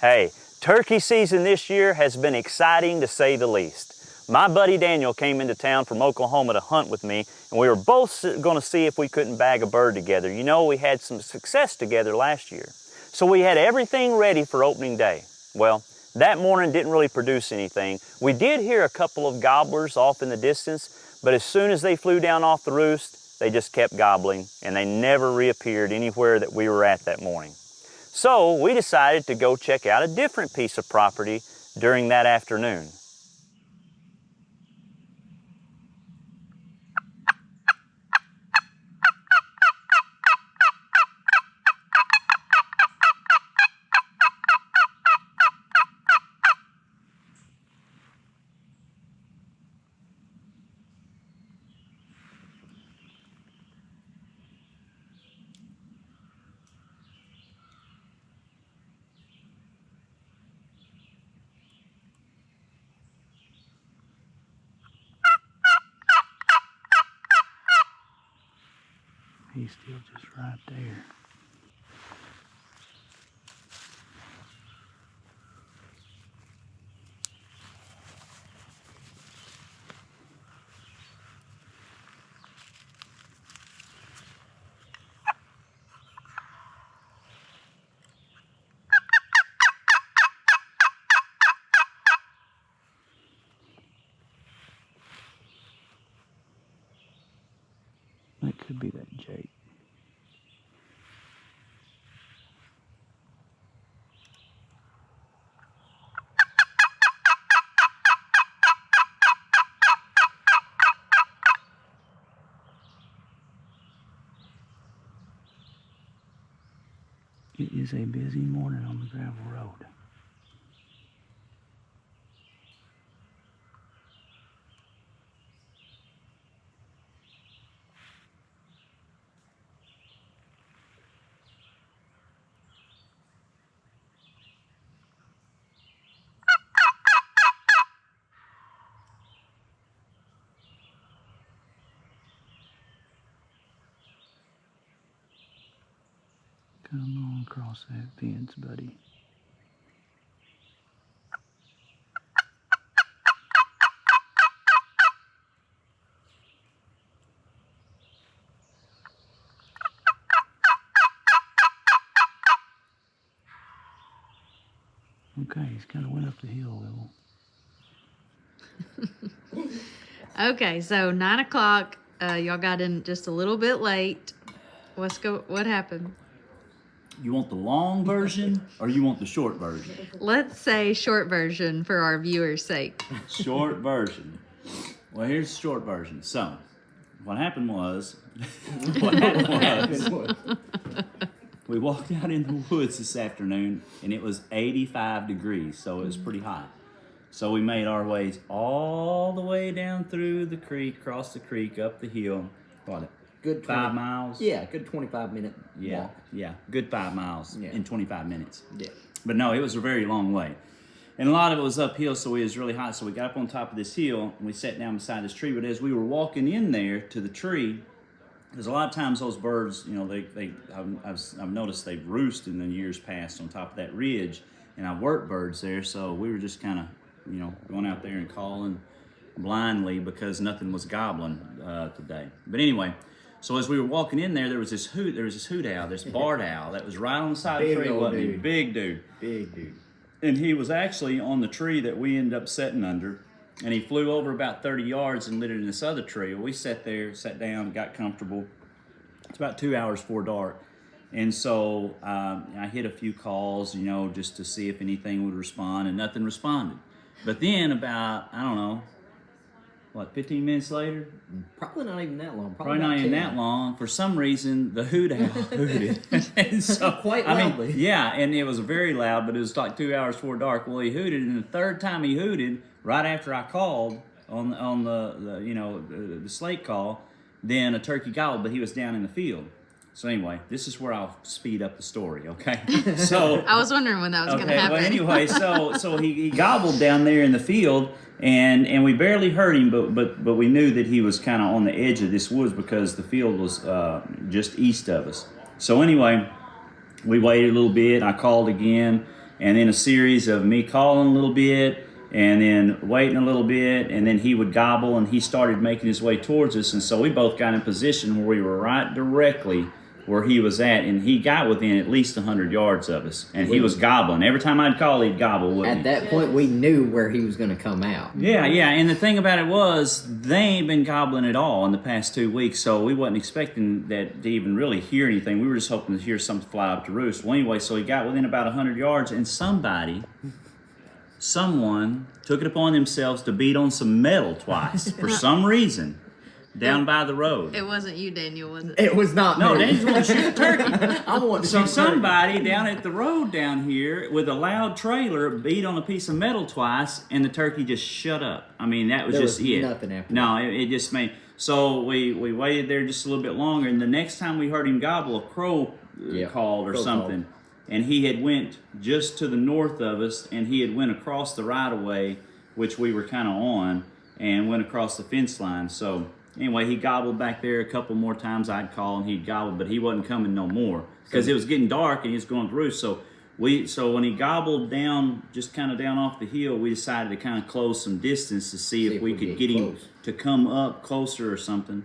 Hey, turkey season this year has been exciting to say the least. My buddy Daniel came into town from Oklahoma to hunt with me, and we were both going to see if we couldn't bag a bird together. You know, we had some success together last year. So we had everything ready for opening day. Well, that morning didn't really produce anything. We did hear a couple of gobblers off in the distance, but as soon as they flew down off the roost, they just kept gobbling, and they never reappeared anywhere that we were at that morning. So we decided to go check out a different piece of property during that afternoon. He's still just right there. That could be that Jake. It is a busy morning on the gravel road. Come on across that fence, buddy. Okay, he's kind of went up the hill a little. Okay, so 9 o'clock. Y'all got in just a little bit late. What happened? You want the long version or you want the short version? Let's say short version for our viewers' sake. Short version. Well, here's the short version. So, what happened was, we walked out in the woods this afternoon, and it was 85 degrees, so it was pretty hot. So we made our ways all the way down through the creek, across the creek, up the hill. What? Good 5 miles? Yeah, good 25-minute walk. Yeah, good 5 miles in 25 minutes. Yeah. But no, it was a very long way. And a lot of it was uphill, so it was really hot. So we got up on top of this hill, and we sat down beside this tree. But as we were walking in there to the tree, because a lot of times those birds, you know, I've noticed they've roosted in the years past on top of that ridge, and I've worked birds there. So we were just kind of, you know, going out there and calling blindly because nothing was gobbling today. But anyway. So as we were walking in there, there was this hoot owl, this barred owl that was right on the side of the tree, wasn't he? Big dude. Big dude. And he was actually on the tree that we ended up sitting under, and he flew over about 30 yards and lit it in this other tree. We sat there, sat down, got comfortable. It's about 2 hours before dark. And so I hit a few calls, you know, just to see if anything would respond, and nothing responded. But then about, 15 minutes later? Probably not even that long. Probably not even that long. For some reason, the hoot owl hooted. And so, quite loudly. Yeah, and it was very loud, but it was like 2 hours before dark. Well, he hooted, and the third time he hooted, right after I called on the slate call, then a turkey gobbled, but he was down in the field. So anyway, this is where I'll speed up the story, okay? So I was wondering when that was going to happen. Well, anyway, so he gobbled down there in the field, and we barely heard him, but we knew that he was kind of on the edge of this woods because the field was just east of us. So anyway, we waited a little bit. I called again, and then a series of me calling a little bit, and then waiting a little bit, and then he would gobble, and he started making his way towards us, and so we both got in position where we were right directly where he was at, and he got within at least 100 yards of us, and he was gobbling. Every time I'd call, he'd gobble, wouldn't At that point, we knew where he was going to come out. Yeah, and the thing about it was, they ain't been gobbling at all in the past 2 weeks, so we wasn't expecting that to even really hear anything. We were just hoping to hear something fly up to roost. Well, anyway, so he got within about 100 yards, and someone took it upon themselves to beat on some metal twice for some reason down by the road. It wasn't you, Daniel, was it? It was not No, me. Daniel's want to shoot a turkey. I want to So shoot somebody down at the road down here with a loud trailer beat on a piece of metal twice, and the turkey just shut up. I mean, that was There just was it. nothing after No, it just made. So we waited there just a little bit longer, and the next time we heard him gobble, a crow called or crow something, and he had went just to the north of us, and he had went across the right of way, which we were kind of on, and went across the fence line. So anyway, he gobbled back there a couple more times. I'd call and he'd gobble, but he wasn't coming no more because it was getting dark and he was going to roost. So when he gobbled down, just kind of down off the hill, we decided to kind of close some distance to see if we could get him to come up closer or something.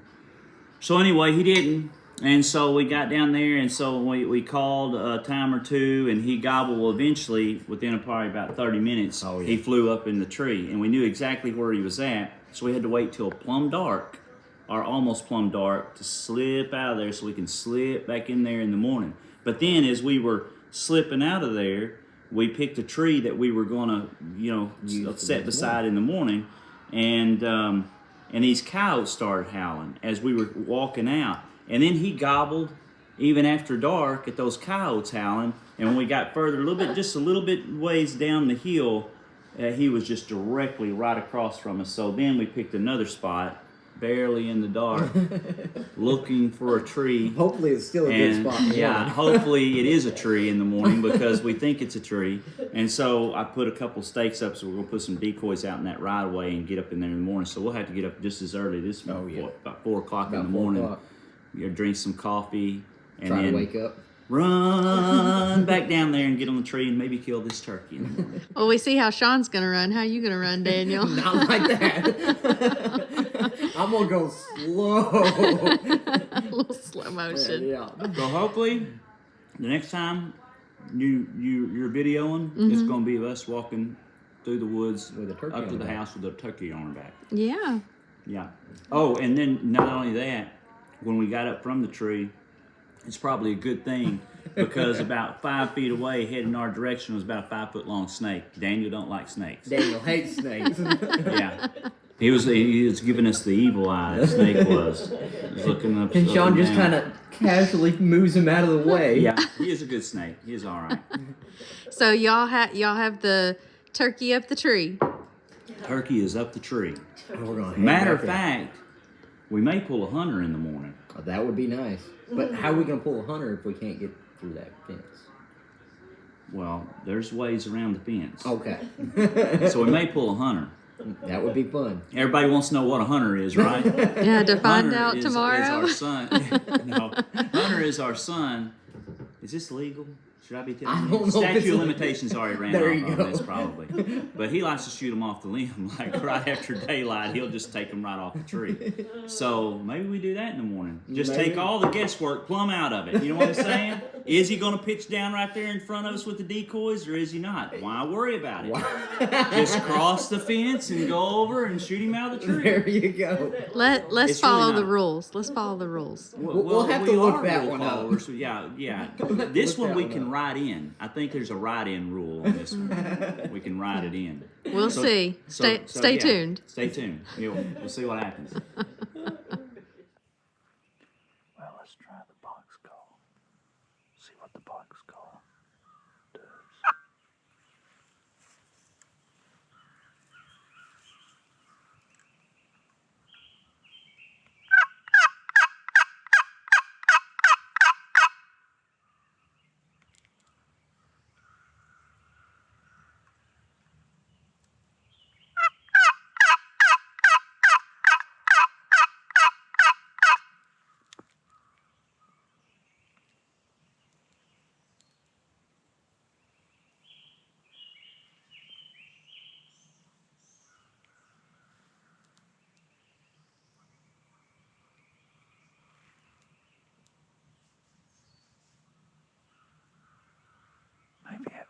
So anyway, he didn't. And so we got down there, and so we called a time or two, and he gobbled. Well, eventually, within probably about 30 minutes, he flew up in the tree, and we knew exactly where he was at. So we had to wait till plumb dark, or almost plumb dark, to slip out of there so we can slip back in there in the morning. But then as we were slipping out of there, we picked a tree that we were going to, set beside in the morning, and these coyotes started howling as we were walking out. And then he gobbled even after dark at those coyotes howling. And when we got further, just a little bit ways down the hill, he was just directly right across from us. So then we picked another spot, barely in the dark, looking for a tree. Hopefully it's still a good spot. Yeah, hopefully it is a tree in the morning because we think it's a tree. And so I put a couple stakes up, so we're going to put some decoys out in that right of way and get up in there in the morning. So we'll have to get up just as early this morning, about 4 o'clock in the morning. Drink some coffee, and try then to wake up, run back down there and get on the tree and maybe kill this turkey in the morning. Well, we see how Shaun's gonna run. How you gonna run, Daniel? Not like that. I'm gonna go slow. A little slow motion. Yeah. So hopefully, the next time you're videoing, it's going to be us walking through the woods With a turkey up to on the the house with a turkey on our back. Yeah. Yeah. Oh, and then not only that, when we got up from the tree, it's probably a good thing because about 5 feet away, heading our direction, was about a 5-foot long snake. Daniel don't like snakes. Daniel hates snakes. Yeah. He was giving us the evil eye. The snake was. He was looking up. And Shaun looking just down. kind of casually moves him out of the way. Yeah, he is a good snake. He is all right. So y'all have the turkey up the tree. Turkey is up the tree. We're gonna Matter of fact, we may pull a hunter in the morning. that would be nice. But how are we gonna pull a hunter if we can't get through that fence? Well, there's ways around the fence. Okay. So we may pull a hunter. That would be fun. Everybody wants to know what a hunter is, right? Yeah, to find Hunter out is tomorrow. our son. No, Hunter is our son. Is this legal? Should I be telling I you? don't know if Statute it's of limitations already ran There off you on go. this probably. But he likes to shoot them off the limb. Like right after daylight, he'll just take them right off the tree. So maybe we do that in the morning. Just Maybe. take all the guesswork plumb out of it. You know what I'm saying? Is he going to pitch down right there in front of us with the decoys or is he not? Why worry about it? Just cross the fence and go over and shoot him out of the tree. There you go. Let's It's follow really the not. rules. Let's follow the rules. We'll have to we look are that rule one up. followers. Yeah. This Look one that we one can up. write in. I think there's a write-in rule on this one. We can write it in. We'll see. Stay yeah, tuned. Stay tuned. We'll see what happens. Well, let's try the box call. See what the box call does.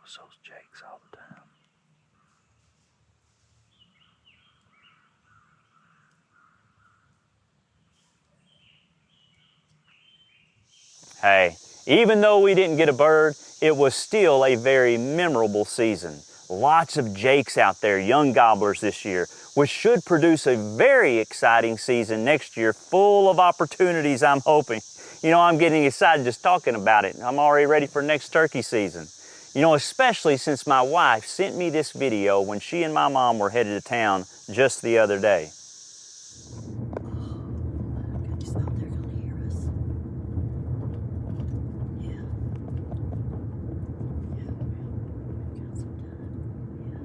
notice those jakes all the time. Hey, even though we didn't get a bird, it was still a very memorable season. Lots of jakes out there, young gobblers this year, which should produce a very exciting season next year, full of opportunities, I'm hoping. You know, I'm getting excited just talking about it. I'm already ready for next turkey season. You know, especially since my wife sent me this video when she and my mom were headed to town just the other day. Just out there gonna hear us. Yeah. Yeah, we've got some time. Yeah.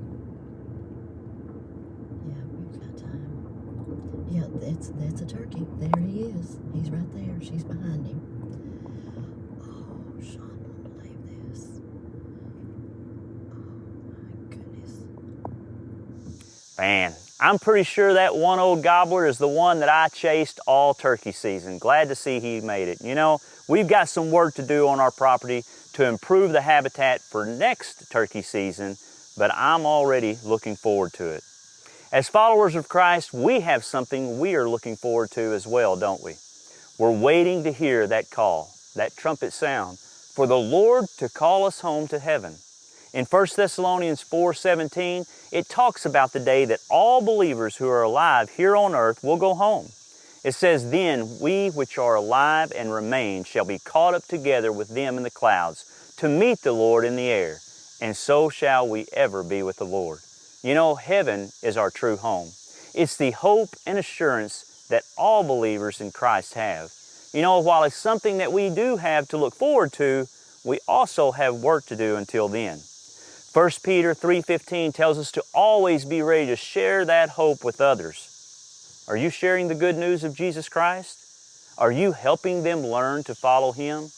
Yeah, we've got time. Yeah, that's a turkey. There he is. He's right there. She's behind him. Oh, Shaun won't believe this. Oh my goodness. Man, I'm pretty sure that one old gobbler is the one that I chased all turkey season. Glad to see he made it. You know, we've got some work to do on our property to improve the habitat for next turkey season, but I'm already looking forward to it. As followers of Christ, we have something we are looking forward to as well, don't we? We're waiting to hear that call, that trumpet sound, for the Lord to call us home to heaven. In 1 Thessalonians 4:17, it talks about the day that all believers who are alive here on earth will go home. It says, "Then we which are alive and remain shall be caught up together with them in the clouds to meet the Lord in the air, and so shall we ever be with the Lord." You know, heaven is our true home. It's the hope and assurance that all believers in Christ have. You know, while it's something that we do have to look forward to, we also have work to do until then. 1 Peter 3:15 tells us to always be ready to share that hope with others. Are you sharing the good news of Jesus Christ? Are you helping them learn to follow Him?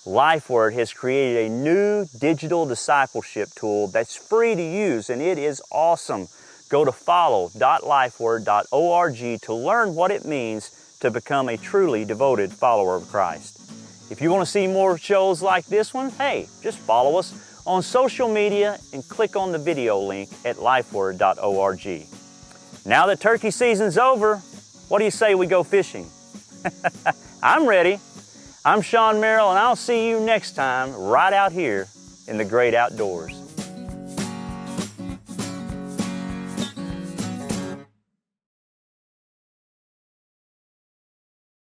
LifeWord has created a new digital discipleship tool that's free to use, and it is awesome. Go to follow.lifeword.org to learn what it means to become a truly devoted follower of Christ. If you want to see more shows like this one, hey, just follow us on social media and click on the video link at lifeword.org. Now that turkey season's over, what do you say we go fishing? I'm ready. I'm Shaun Merrill, and I'll see you next time right out here in the great outdoors.